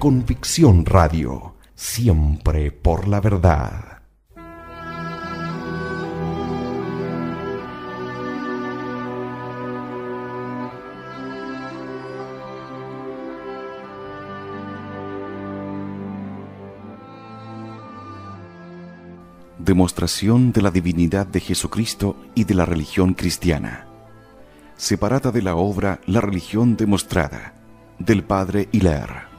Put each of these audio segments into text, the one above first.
Convicción Radio, siempre por la verdad. Demostración de la divinidad de Jesucristo y de la religión cristiana. Separada de la obra La religión demostrada, del padre Hilaire.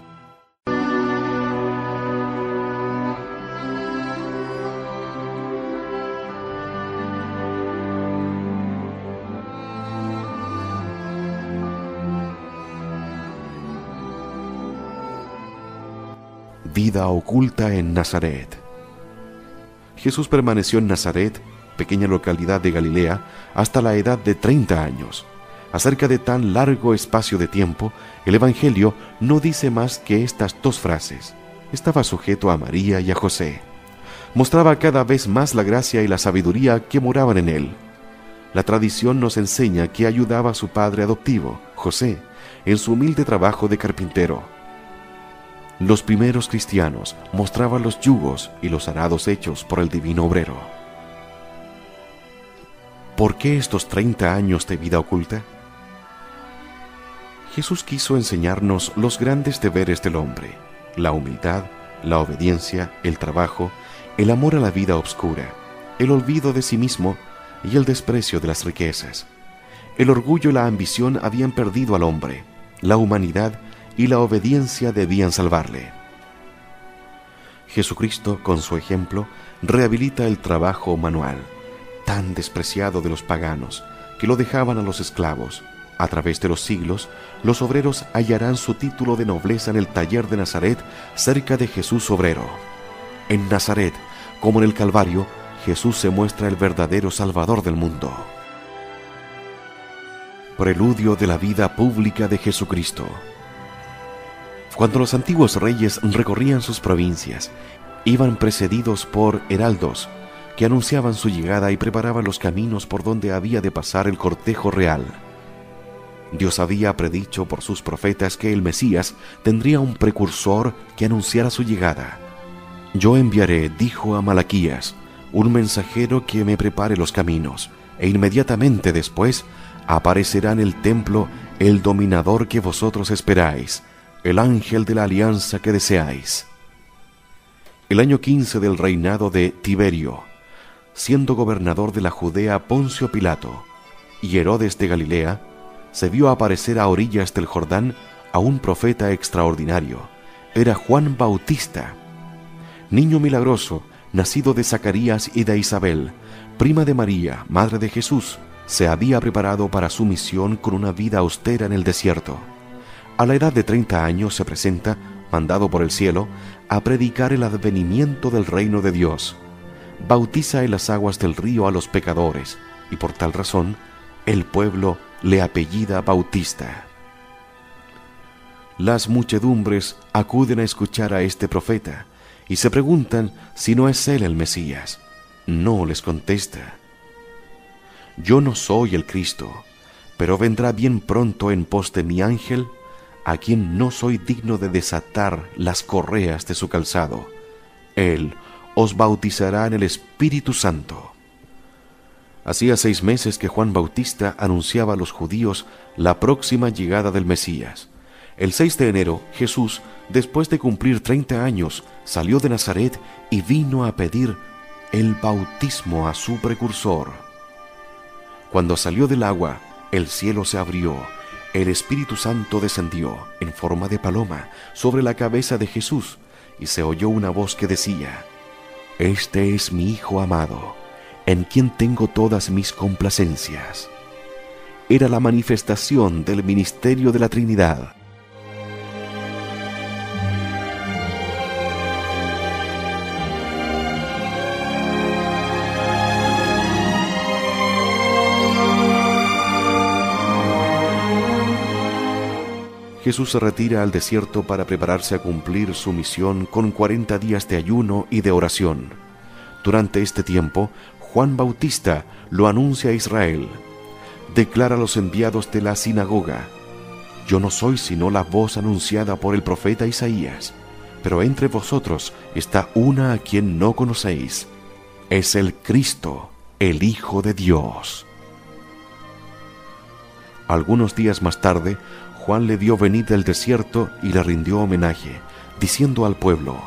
Vida oculta en Nazaret. Jesús permaneció en Nazaret, pequeña localidad de Galilea, hasta la edad de 30 años. Acerca de tan largo espacio de tiempo, el Evangelio no dice más que estas dos frases. Estaba sujeto a María y a José. Mostraba cada vez más la gracia y la sabiduría que moraban en él. La tradición nos enseña que ayudaba a su padre adoptivo, José, en su humilde trabajo de carpintero. Los primeros cristianos mostraban los yugos y los arados hechos por el divino obrero. ¿Por qué estos 30 años de vida oculta? Jesús quiso enseñarnos los grandes deberes del hombre: la humildad, la obediencia, el trabajo, el amor a la vida obscura, el olvido de sí mismo y el desprecio de las riquezas. El orgullo y la ambición habían perdido al hombre. La humanidad y la obediencia debían salvarle. Jesucristo, con su ejemplo, rehabilita el trabajo manual, tan despreciado de los paganos, que lo dejaban a los esclavos. A través de los siglos, los obreros hallarán su título de nobleza en el taller de Nazaret, cerca de Jesús obrero. En Nazaret, como en el Calvario, Jesús se muestra el verdadero Salvador del mundo. Preludio de la vida pública de Jesucristo. Cuando los antiguos reyes recorrían sus provincias, iban precedidos por heraldos que anunciaban su llegada y preparaban los caminos por donde había de pasar el cortejo real. Dios había predicho por sus profetas que el Mesías tendría un precursor que anunciara su llegada. Yo enviaré, dijo a Malaquías, un mensajero que me prepare los caminos, e inmediatamente después aparecerá en el templo el dominador que vosotros esperáis, el ángel de la alianza que deseáis. El año 15 del reinado de Tiberio, siendo gobernador de la Judea Poncio Pilato y Herodes de Galilea, se vio aparecer a orillas del Jordán a un profeta extraordinario. Era Juan Bautista, niño milagroso, nacido de Zacarías y de Isabel, prima de María, madre de Jesús. Se había preparado para su misión con una vida austera en el desierto. A la edad de 30 años se presenta, mandado por el cielo, a predicar el advenimiento del reino de Dios. Bautiza en las aguas del río a los pecadores, y por tal razón, el pueblo le apellida Bautista. Las muchedumbres acuden a escuchar a este profeta, y se preguntan si no es él el Mesías. No les contesta. Yo no soy el Cristo, pero vendrá bien pronto en pos de mi ángel, a quien no soy digno de desatar las correas de su calzado. Él os bautizará en el Espíritu Santo. Hacía 6 meses que Juan Bautista anunciaba a los judíos la próxima llegada del Mesías. El 6 de enero, Jesús, después de cumplir 30 años, salió de Nazaret y vino a pedir el bautismo a su precursor. Cuando salió del agua, el cielo se abrió. El Espíritu Santo descendió en forma de paloma sobre la cabeza de Jesús, y se oyó una voz que decía: Este es mi Hijo amado, en quien tengo todas mis complacencias. Era la manifestación del ministerio de la Trinidad. Jesús se retira al desierto para prepararse a cumplir su misión con 40 días de ayuno y de oración. Durante este tiempo, Juan Bautista lo anuncia a Israel. Declara a los enviados de la sinagoga: Yo no soy sino la voz anunciada por el profeta Isaías, pero entre vosotros está una a quien no conocéis. Es el Cristo, el Hijo de Dios. Algunos días más tarde, Juan le vio venir del desierto y le rindió homenaje, diciendo al pueblo: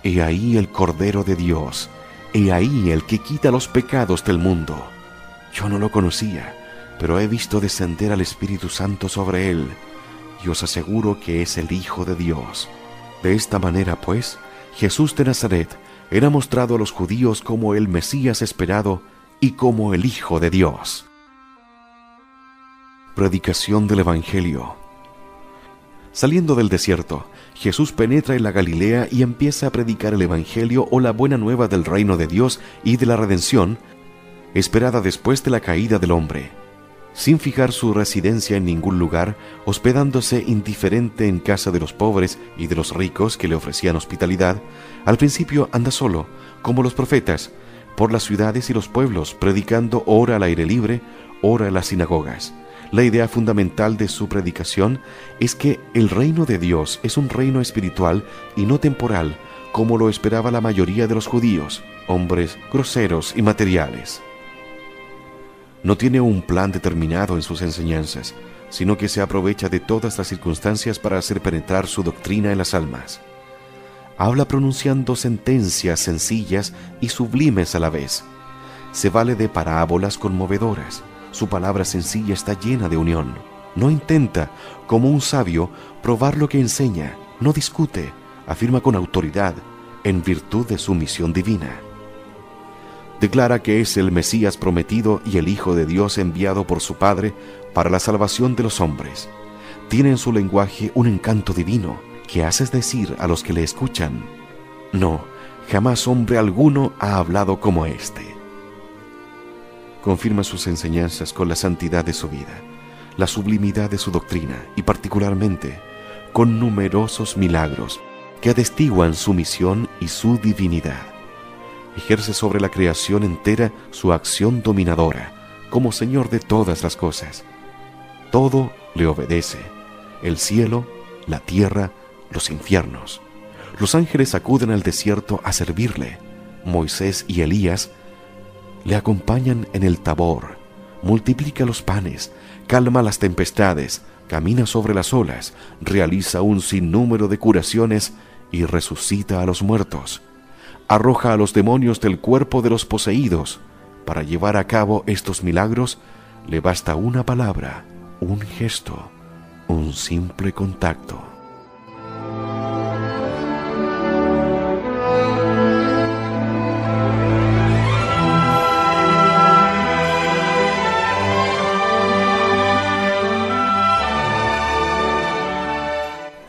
He ahí el Cordero de Dios, he ahí el que quita los pecados del mundo. Yo no lo conocía, pero he visto descender al Espíritu Santo sobre él, y os aseguro que es el Hijo de Dios. De esta manera, pues, Jesús de Nazaret era mostrado a los judíos como el Mesías esperado y como el Hijo de Dios. Predicación del Evangelio. Saliendo del desierto, Jesús penetra en la Galilea y empieza a predicar el Evangelio o la buena nueva del reino de Dios y de la redención, esperada después de la caída del hombre. Sin fijar su residencia en ningún lugar, hospedándose indiferente en casa de los pobres y de los ricos que le ofrecían hospitalidad, al principio anda solo, como los profetas, por las ciudades y los pueblos, predicando ora al aire libre, ora en las sinagogas. La idea fundamental de su predicación es que el reino de Dios es un reino espiritual y no temporal, como lo esperaba la mayoría de los judíos, hombres groseros y materiales. No tiene un plan determinado en sus enseñanzas, sino que se aprovecha de todas las circunstancias para hacer penetrar su doctrina en las almas. Habla pronunciando sentencias sencillas y sublimes a la vez. Se vale de parábolas conmovedoras. Su palabra sencilla está llena de unión. No intenta, como un sabio, probar lo que enseña. No discute, afirma con autoridad, en virtud de su misión divina. Declara que es el Mesías prometido y el Hijo de Dios enviado por su Padre para la salvación de los hombres. Tiene en su lenguaje un encanto divino que hace decir a los que le escuchan: no, jamás hombre alguno ha hablado como éste. Confirma sus enseñanzas con la santidad de su vida, la sublimidad de su doctrina y particularmente con numerosos milagros que atestiguan su misión y su divinidad. Ejerce sobre la creación entera su acción dominadora, como Señor de todas las cosas. Todo le obedece: el cielo, la tierra, los infiernos. Los ángeles acuden al desierto a servirle. Moisés y Elías le acompañan en el Tabor. Multiplica los panes, calma las tempestades, camina sobre las olas, realiza un sinnúmero de curaciones y resucita a los muertos. Arroja a los demonios del cuerpo de los poseídos. Para llevar a cabo estos milagros, le basta una palabra, un gesto, un simple contacto.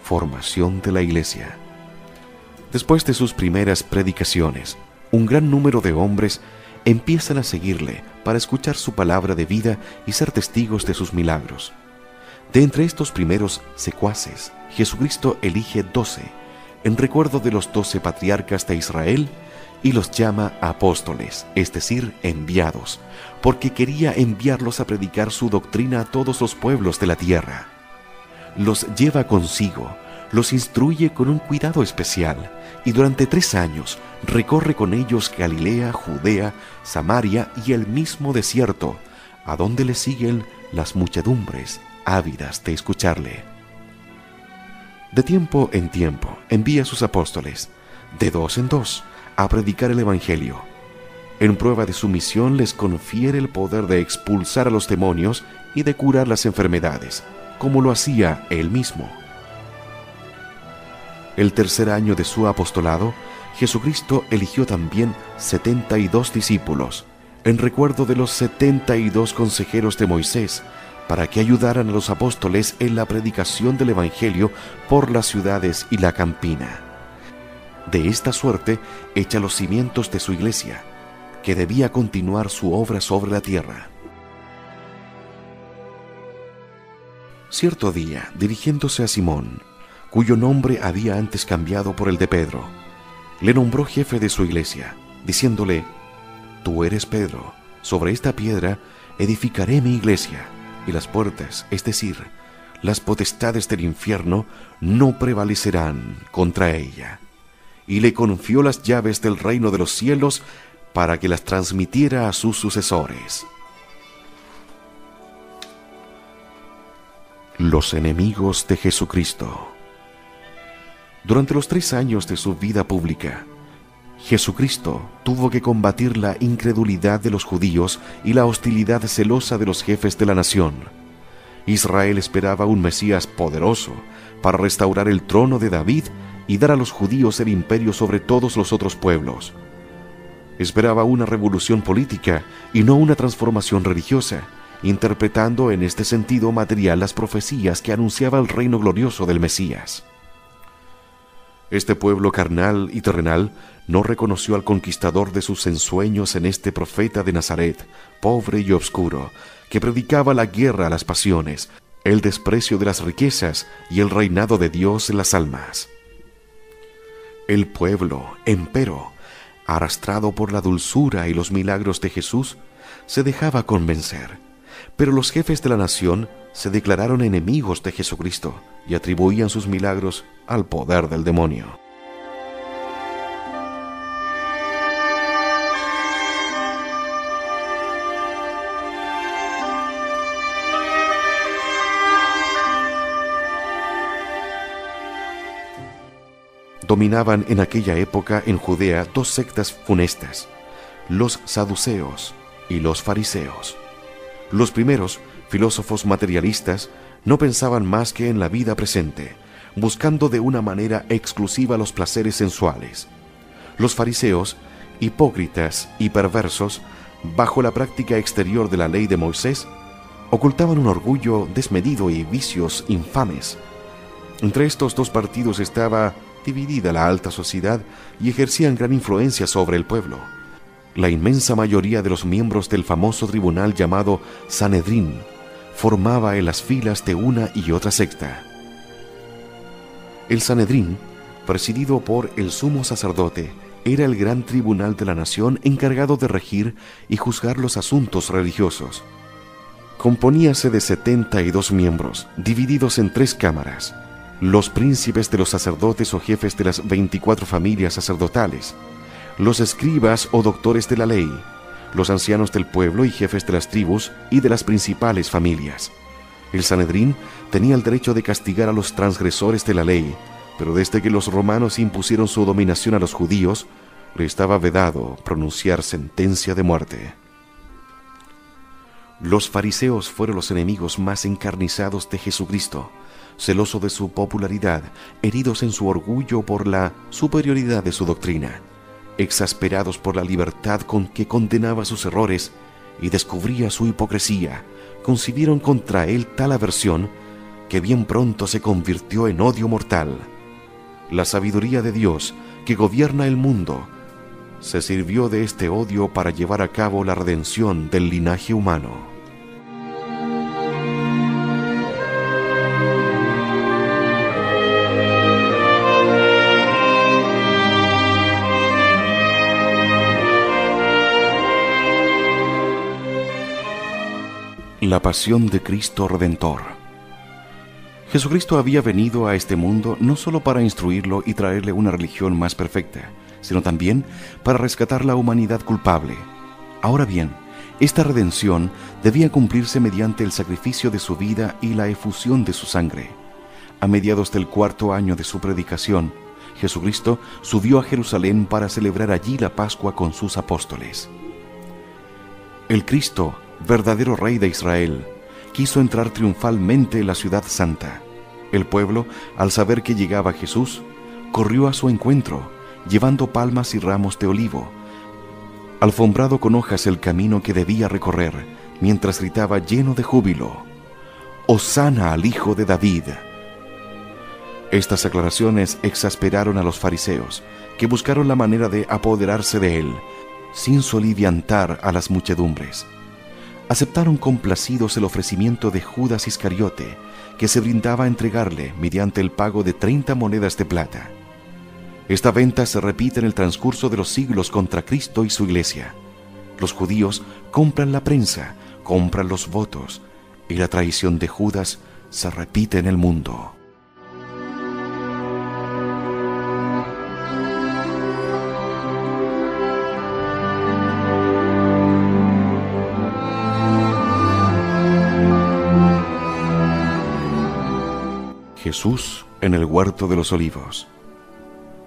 Formación de la Iglesia. Después de sus primeras predicaciones, un gran número de hombres empiezan a seguirle para escuchar su palabra de vida y ser testigos de sus milagros. De entre estos primeros secuaces, Jesucristo elige 12, en recuerdo de los 12 patriarcas de Israel, y los llama apóstoles, es decir, enviados, porque quería enviarlos a predicar su doctrina a todos los pueblos de la tierra. Los lleva consigo, los instruye con un cuidado especial, y durante 3 años recorre con ellos Galilea, Judea, Samaria y el mismo desierto, a donde le siguen las muchedumbres ávidas de escucharle. De tiempo en tiempo envía a sus apóstoles, de 2 en 2, a predicar el Evangelio. En prueba de su misión les confiere el poder de expulsar a los demonios y de curar las enfermedades, como lo hacía él mismo. El tercer año de su apostolado, Jesucristo eligió también 72 discípulos, en recuerdo de los 72 consejeros de Moisés, para que ayudaran a los apóstoles en la predicación del Evangelio por las ciudades y la campina. De esta suerte echa los cimientos de su iglesia, que debía continuar su obra sobre la tierra. Cierto día, dirigiéndose a Simón, cuyo nombre había antes cambiado por el de Pedro, le nombró jefe de su iglesia, diciéndole: «Tú eres Pedro, sobre esta piedra edificaré mi iglesia, y las puertas, es decir, las potestades del infierno no prevalecerán contra ella. Y le confió las llaves del reino de los cielos para que las transmitiera a sus sucesores. Los enemigos de Jesucristo. Durante los 3 años de su vida pública, Jesucristo tuvo que combatir la incredulidad de los judíos y la hostilidad celosa de los jefes de la nación. Israel esperaba un Mesías poderoso para restaurar el trono de David y dar a los judíos el imperio sobre todos los otros pueblos. Esperaba una revolución política y no una transformación religiosa, interpretando en este sentido material las profecías que anunciaba el reino glorioso del Mesías. Este pueblo carnal y terrenal no reconoció al conquistador de sus ensueños en este profeta de Nazaret, pobre y obscuro, que predicaba la guerra a las pasiones, el desprecio de las riquezas y el reinado de Dios en las almas. El pueblo, empero, arrastrado por la dulzura y los milagros de Jesús, se dejaba convencer, pero los jefes de la nación se declararon enemigos de Jesucristo y atribuían sus milagros al poder del demonio. Dominaban en aquella época en Judea 2 sectas funestas, los saduceos y los fariseos. Los primeros, filósofos materialistas, no pensaban más que en la vida presente, buscando de una manera exclusiva los placeres sensuales. Los fariseos, hipócritas y perversos, bajo la práctica exterior de la ley de Moisés, ocultaban un orgullo desmedido y vicios infames. Entre estos 2 partidos estaba dividida la alta sociedad y ejercían gran influencia sobre el pueblo. La inmensa mayoría de los miembros del famoso tribunal llamado Sanedrín formaba en las filas de una y otra secta. El Sanedrín, presidido por el sumo sacerdote, era el gran tribunal de la nación encargado de regir y juzgar los asuntos religiosos. Componíase de 72 miembros, divididos en 3 cámaras: los príncipes de los sacerdotes o jefes de las 24 familias sacerdotales, los escribas o doctores de la ley, los ancianos del pueblo y jefes de las tribus y de las principales familias. El Sanedrín tenía el derecho de castigar a los transgresores de la ley, pero desde que los romanos impusieron su dominación a los judíos, le estaba vedado pronunciar sentencia de muerte. Los fariseos fueron los enemigos más encarnizados de Jesucristo, celoso de su popularidad, heridos en su orgullo por la superioridad de su doctrina, exasperados por la libertad con que condenaba sus errores y descubría su hipocresía, concibieron contra él tal aversión que bien pronto se convirtió en odio mortal. La sabiduría de Dios, que gobierna el mundo, se sirvió de este odio para llevar a cabo la redención del linaje humano. La pasión de Cristo Redentor. Jesucristo había venido a este mundo no solo para instruirlo y traerle una religión más perfecta, sino también para rescatar la humanidad culpable. Ahora bien, esta redención debía cumplirse mediante el sacrificio de su vida y la efusión de su sangre. A mediados del 4º año de su predicación, Jesucristo subió a Jerusalén para celebrar allí la Pascua con sus apóstoles. El Cristo, verdadero Rey de Israel, quiso entrar triunfalmente en la ciudad santa. El pueblo, al saber que llegaba Jesús, corrió a su encuentro, llevando palmas y ramos de olivo, alfombrado con hojas el camino que debía recorrer, mientras gritaba lleno de júbilo: «Hosana al Hijo de David». Estas aclaraciones exasperaron a los fariseos, que buscaron la manera de apoderarse de él, sin soliviantar a las muchedumbres. Aceptaron complacidos el ofrecimiento de Judas Iscariote, que se brindaba a entregarle mediante el pago de 30 monedas de plata. Esta venta se repite en el transcurso de los siglos contra Cristo y su iglesia. Los judíos compran la prensa, compran los votos, y la traición de Judas se repite en el mundo. Jesús en el huerto de los Olivos.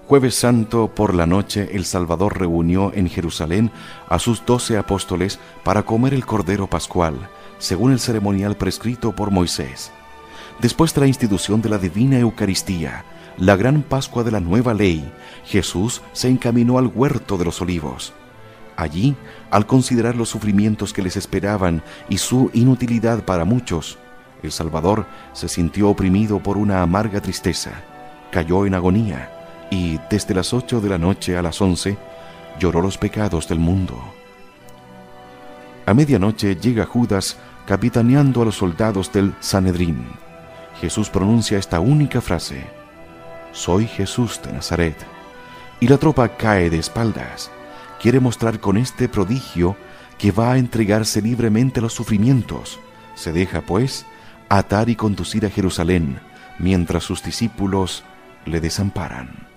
Jueves Santo por la noche el Salvador reunió en Jerusalén a sus 12 apóstoles para comer el Cordero Pascual, según el ceremonial prescrito por Moisés. Después de la institución de la Divina Eucaristía, la gran Pascua de la Nueva Ley, Jesús se encaminó al huerto de los Olivos. Allí, al considerar los sufrimientos que les esperaban y su inutilidad para muchos, el Salvador se sintió oprimido por una amarga tristeza, cayó en agonía y, desde las 8 de la noche a las 11, lloró los pecados del mundo. A medianoche llega Judas capitaneando a los soldados del Sanedrín. Jesús pronuncia esta única frase: «Soy Jesús de Nazaret», y la tropa cae de espaldas. Quiere mostrar con este prodigio que va a entregarse libremente a los sufrimientos. Se deja, pues, atar y conducir a Jerusalén, mientras sus discípulos le desamparan.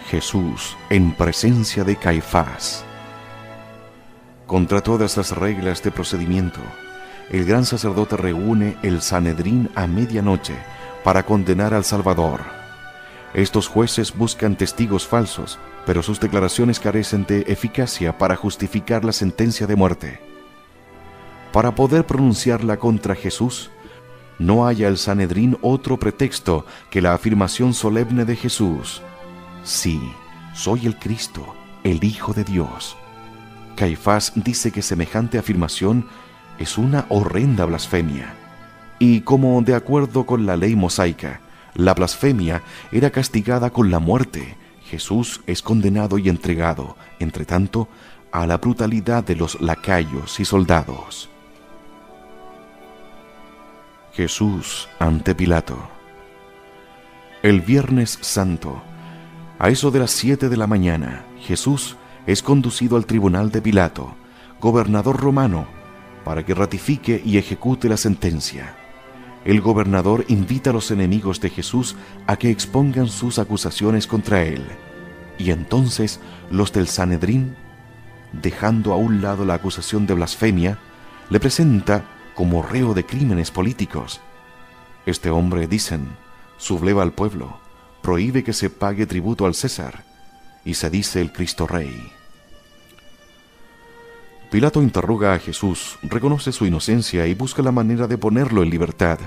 Jesús en presencia de Caifás. Contra todas las reglas de procedimiento, el gran sacerdote reúne el Sanedrín a medianoche para condenar al Salvador. Estos jueces buscan testigos falsos, pero sus declaraciones carecen de eficacia para justificar la sentencia de muerte. Para poder pronunciarla contra Jesús, no halla el Sanedrín otro pretexto que la afirmación solemne de Jesús: «Sí, soy el Cristo, el Hijo de Dios». Caifás dice que semejante afirmación es una horrenda blasfemia. Y como de acuerdo con la ley mosaica, la blasfemia era castigada con la muerte, Jesús es condenado y entregado, entre tanto, a la brutalidad de los lacayos y soldados. Jesús ante Pilato. El Viernes Santo, a eso de las 7 de la mañana, Jesús es conducido al tribunal de Pilato, gobernador romano, para que ratifique y ejecute la sentencia. El gobernador invita a los enemigos de Jesús a que expongan sus acusaciones contra él, y entonces los del Sanedrín, dejando a un lado la acusación de blasfemia, le presenta como reo de crímenes políticos. Este hombre, dicen, subleva al pueblo, prohíbe que se pague tributo al César, y se dice el Cristo Rey. Pilato interroga a Jesús, reconoce su inocencia y busca la manera de ponerlo en libertad,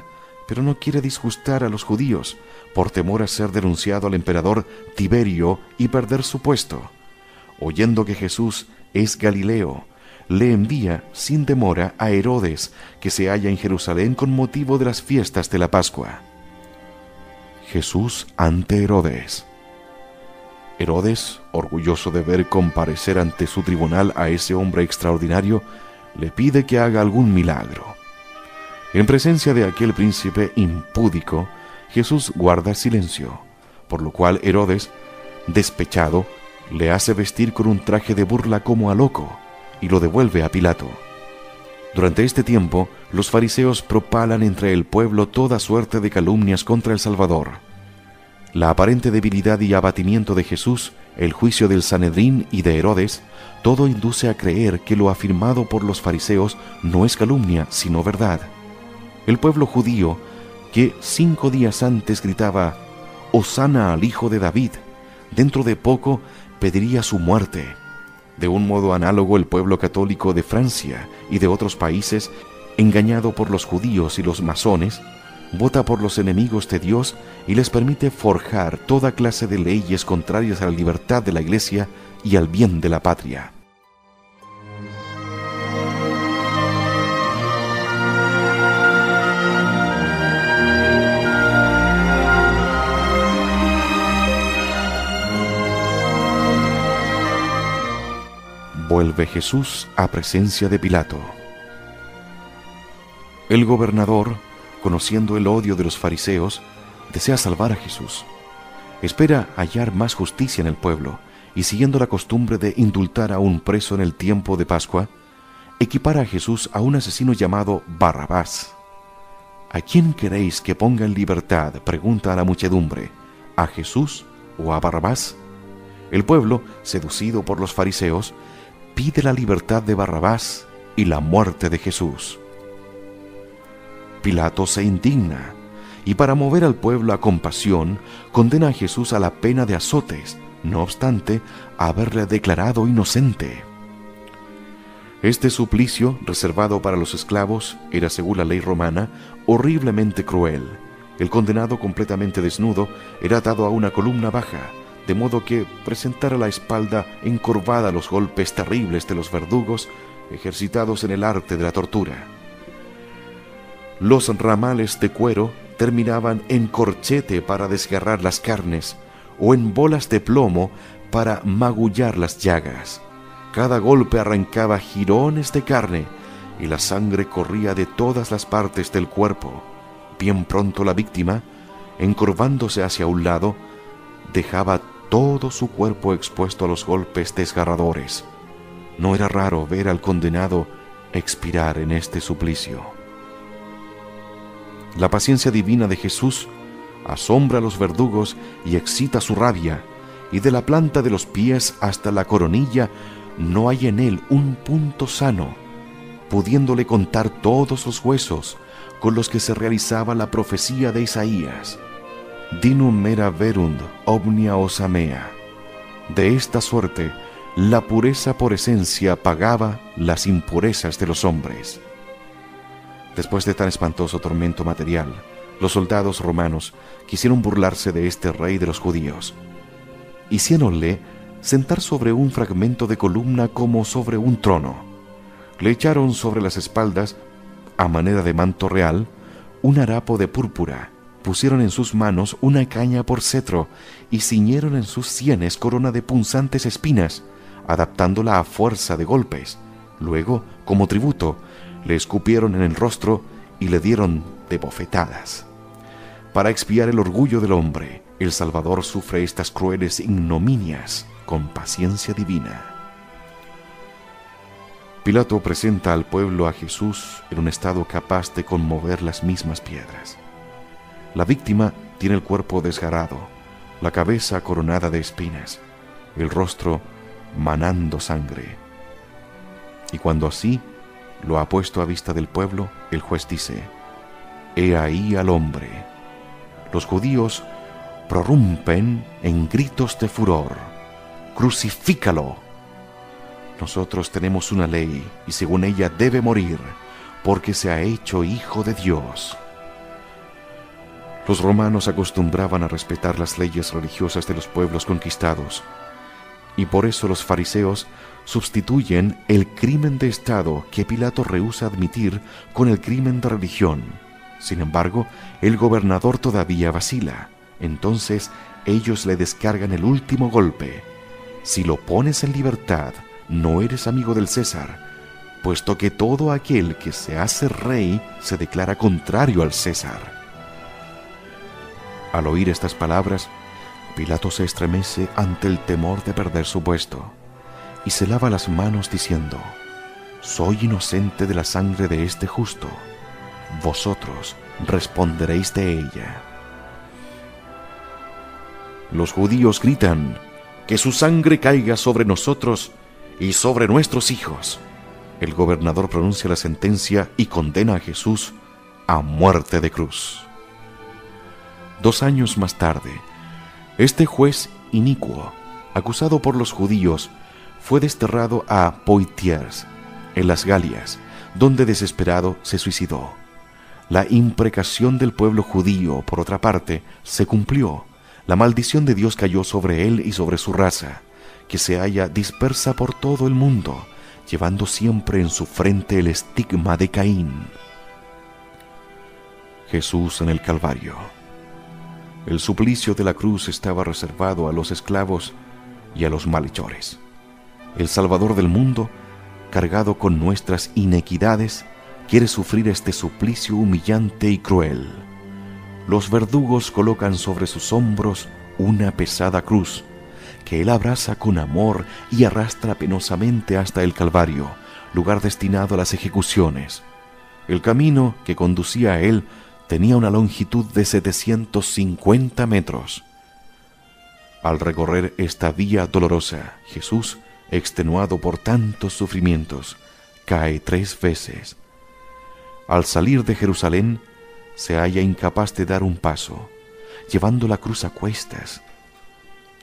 pero no quiere disgustar a los judíos, por temor a ser denunciado al emperador Tiberio y perder su puesto. Oyendo que Jesús es Galileo, le envía sin demora a Herodes, que se halla en Jerusalén con motivo de las fiestas de la Pascua. Jesús ante Herodes. Herodes, orgulloso de ver comparecer ante su tribunal a ese hombre extraordinario, le pide que haga algún milagro. En presencia de aquel príncipe impúdico, Jesús guarda silencio, por lo cual Herodes, despechado, le hace vestir con un traje de burla como a loco y lo devuelve a Pilato. Durante este tiempo, los fariseos propalan entre el pueblo toda suerte de calumnias contra el Salvador. La aparente debilidad y abatimiento de Jesús, el juicio del Sanedrín y de Herodes, todo induce a creer que lo afirmado por los fariseos no es calumnia, sino verdad. El pueblo judío, que 5 días antes gritaba «Hosana al Hijo de David», dentro de poco pediría su muerte. De un modo análogo, el pueblo católico de Francia y de otros países, engañado por los judíos y los masones, vota por los enemigos de Dios y les permite forjar toda clase de leyes contrarias a la libertad de la Iglesia y al bien de la patria. Vuelve Jesús a presencia de Pilato. El gobernador, conociendo el odio de los fariseos, desea salvar a Jesús. Espera hallar más justicia en el pueblo y, siguiendo la costumbre de indultar a un preso en el tiempo de Pascua, equipara a Jesús a un asesino llamado Barrabás. ¿A quién queréis que ponga en libertad?, pregunta a la muchedumbre, ¿a Jesús o a Barrabás? El pueblo, seducido por los fariseos, pide la libertad de Barrabás y la muerte de Jesús. Pilato se indigna y, para mover al pueblo a compasión, condena a Jesús a la pena de azotes, no obstante haberle declarado inocente. Este suplicio, reservado para los esclavos, era, según la ley romana, horriblemente cruel. El condenado, completamente desnudo, era atado a una columna baja, de modo que presentara la espalda encorvada a los golpes terribles de los verdugos ejercitados en el arte de la tortura. Los ramales de cuero terminaban en corchete para desgarrar las carnes o en bolas de plomo para magullar las llagas. Cada golpe arrancaba jirones de carne y la sangre corría de todas las partes del cuerpo. Bien pronto la víctima, encorvándose hacia un lado, dejaba todo su cuerpo expuesto a los golpes desgarradores. No era raro ver al condenado expirar en este suplicio. La paciencia divina de Jesús asombra a los verdugos y excita su rabia, y de la planta de los pies hasta la coronilla no hay en él un punto sano, pudiéndole contar todos los huesos con los que se realizaba la profecía de Isaías. Dinum mera verunt omnia ossa mea. De esta suerte, la pureza por esencia pagaba las impurezas de los hombres. Después de tan espantoso tormento material, los soldados romanos quisieron burlarse de este rey de los judíos. Hiciéronle sentar sobre un fragmento de columna como sobre un trono. Le echaron sobre las espaldas, a manera de manto real, un harapo de púrpura, pusieron en sus manos una caña por cetro y ciñeron en sus sienes corona de punzantes espinas, adaptándola a fuerza de golpes. Luego, como tributo, le escupieron en el rostro y le dieron de bofetadas. Para expiar el orgullo del hombre, el Salvador sufre estas crueles ignominias con paciencia divina. Pilato presenta al pueblo a Jesús en un estado capaz de conmover las mismas piedras. La víctima tiene el cuerpo desgarrado, la cabeza coronada de espinas, el rostro manando sangre. Y cuando así lo ha puesto a vista del pueblo, el juez dice: «He ahí al hombre». Los judíos prorrumpen en gritos de furor: «¡Crucifícalo!». Nosotros tenemos una ley y según ella debe morir, porque se ha hecho hijo de Dios. Los romanos acostumbraban a respetar las leyes religiosas de los pueblos conquistados, y por eso los fariseos sustituyen el crimen de Estado que Pilato rehúsa admitir con el crimen de religión. Sin embargo, el gobernador todavía vacila. Entonces ellos le descargan el último golpe: «Si lo pones en libertad, no eres amigo del César, puesto que todo aquel que se hace rey se declara contrario al César». Al oír estas palabras, Pilato se estremece ante el temor de perder su puesto y se lava las manos diciendo: «Soy inocente de la sangre de este justo. Vosotros responderéis de ella». Los judíos gritan: «Que su sangre caiga sobre nosotros y sobre nuestros hijos». El gobernador pronuncia la sentencia y condena a Jesús a muerte de cruz. 2 años más tarde, este juez inicuo, acusado por los judíos, fue desterrado a Poitiers, en las Galias, donde desesperado se suicidó. La imprecación del pueblo judío, por otra parte, se cumplió. La maldición de Dios cayó sobre él y sobre su raza, que se halla dispersa por todo el mundo, llevando siempre en su frente el estigma de Caín. Jesús en el Calvario. El suplicio de la cruz estaba reservado a los esclavos y a los malhechores. El Salvador del mundo, cargado con nuestras inequidades, quiere sufrir este suplicio humillante y cruel. Los verdugos colocan sobre sus hombros una pesada cruz, que él abraza con amor y arrastra penosamente hasta el Calvario, lugar destinado a las ejecuciones. El camino que conducía a él tenía una longitud de 750 metros. Al recorrer esta vía dolorosa, Jesús, extenuado por tantos sufrimientos, cae 3 veces. Al salir de Jerusalén, se halla incapaz de dar un paso, llevando la cruz a cuestas.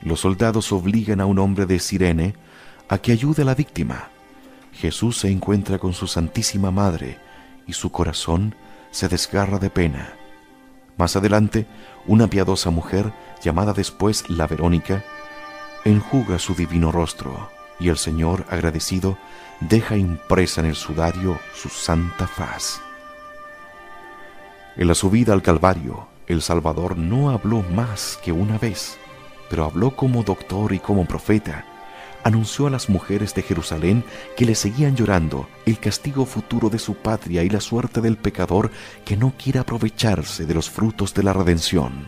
Los soldados obligan a un hombre de Cirene a que ayude a la víctima. Jesús se encuentra con su Santísima Madre y su corazón se desgarra de pena. Más adelante, una piadosa mujer, llamada después la Verónica, enjuga su divino rostro, y el Señor, agradecido, deja impresa en el sudario su santa faz. En la subida al Calvario, el Salvador no habló más que una vez, pero habló como doctor y como profeta. Anunció a las mujeres de Jerusalén que le seguían llorando el castigo futuro de su patria y la suerte del pecador que no quiere aprovecharse de los frutos de la redención.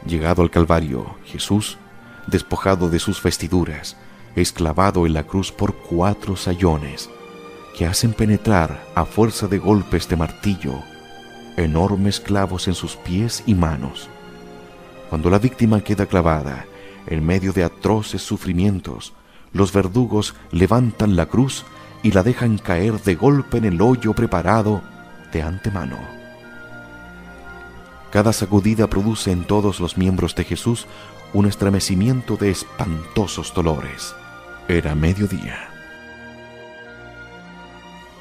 Llegado al Calvario, Jesús, despojado de sus vestiduras, es clavado en la cruz por 4 sayones, que hacen penetrar, a fuerza de golpes de martillo, enormes clavos en sus pies y manos. Cuando la víctima queda clavada, en medio de atroces sufrimientos, los verdugos levantan la cruz y la dejan caer de golpe en el hoyo preparado de antemano. Cada sacudida produce en todos los miembros de Jesús un estremecimiento de espantosos dolores. Era mediodía.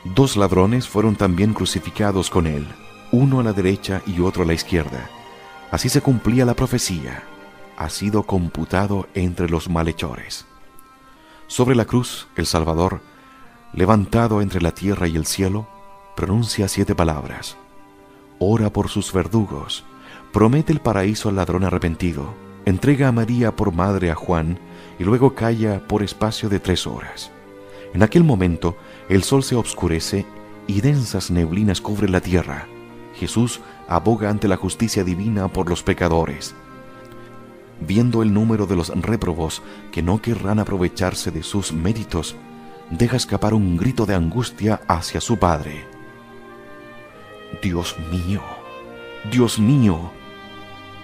2 ladrones fueron también crucificados con él, uno a la derecha y otro a la izquierda. Así se cumplía la profecía: ha sido computado entre los malhechores. Sobre la cruz, el Salvador, levantado entre la tierra y el cielo, pronuncia 7 palabras. Ora por sus verdugos, promete el paraíso al ladrón arrepentido, entrega a María por madre a Juan, y luego calla por espacio de 3 horas. En aquel momento, el sol se obscurece y densas neblinas cubren la tierra. Jesús aboga ante la justicia divina por los pecadores. Viendo el número de los réprobos que no querrán aprovecharse de sus méritos, deja escapar un grito de angustia hacia su Padre. Dios mío,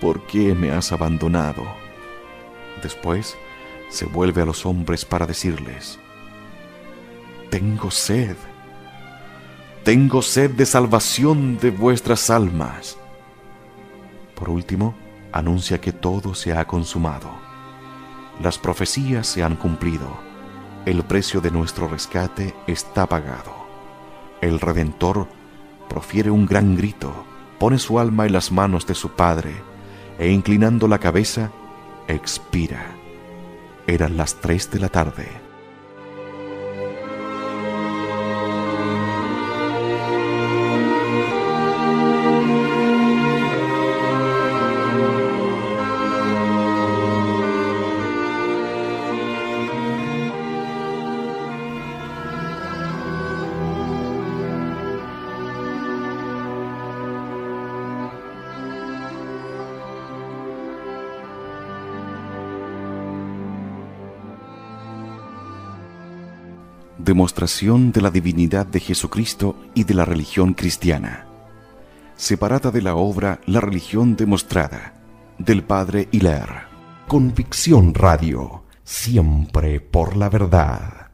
¿por qué me has abandonado? Después se vuelve a los hombres para decirles: tengo sed de salvación de vuestras almas. Por último, anuncia que todo se ha consumado. Las profecías se han cumplido. El precio de nuestro rescate está pagado. El Redentor profiere un gran grito, pone su alma en las manos de su Padre, e inclinando la cabeza, expira. Eran las 3 de la tarde. Demostración de la divinidad de Jesucristo y de la religión cristiana. Separada de la obra La religión demostrada, del padre Hilaire. Convicción Radio, siempre por la verdad.